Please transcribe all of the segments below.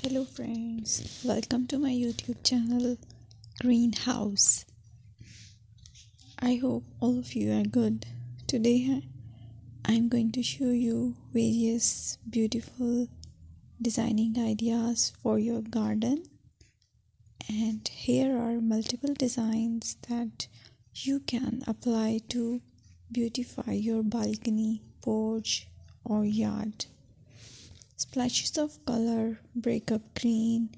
Hello friends, welcome to my YouTube channel Greenhouse. I hope all of you are good. Today I'm going to show you various beautiful designing ideas for your garden, and here are multiple designs that you can apply to beautify your balcony, porch or yard. Splashes of color break up green,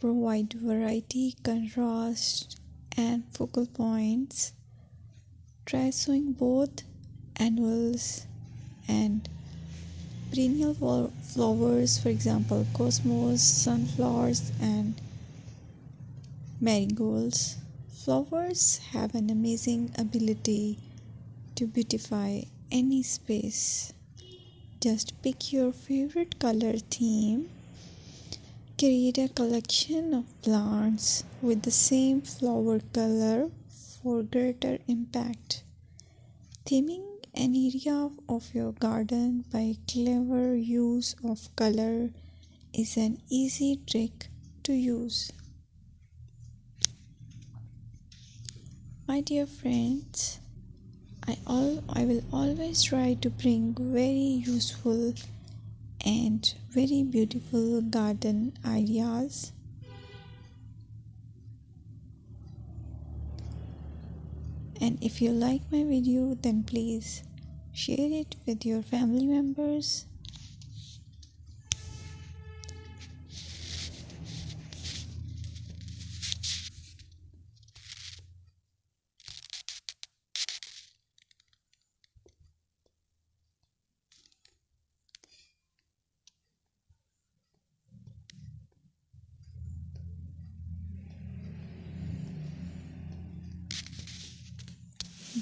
provide variety, contrast, and focal points. Try sowing both annuals and perennial flowers, for example, cosmos, sunflowers, and marigolds. Flowers have an amazing ability to beautify any space. Just pick your favorite color theme. Create a collection of plants with the same flower color for greater impact. Theming an area of your garden by clever use of color is an easy trick to use. My dear friends, I will always try to bring very useful and very beautiful garden ideas. And if you like my video, then please share it with your family members.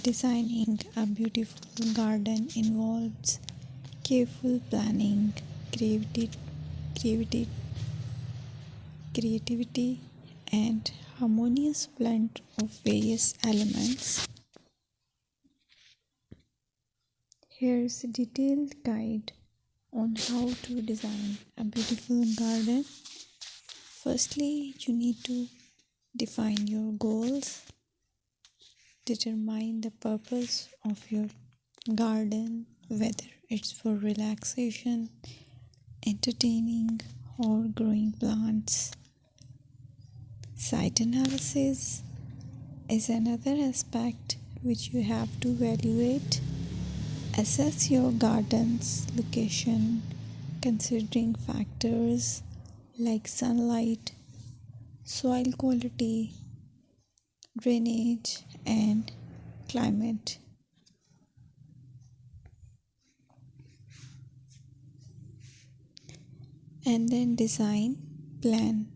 Designing a beautiful garden involves careful planning, creativity, and harmonious blend of various elements. Here's a detailed guide on how to design a beautiful garden. Firstly, you need to define your goals. Determine the purpose of your garden, whether it's for relaxation, entertaining, or growing plants. Site analysis is another aspect which you have to evaluate. Assess your garden's location, considering factors like sunlight, soil quality, drainage, and climate. And then design, plan,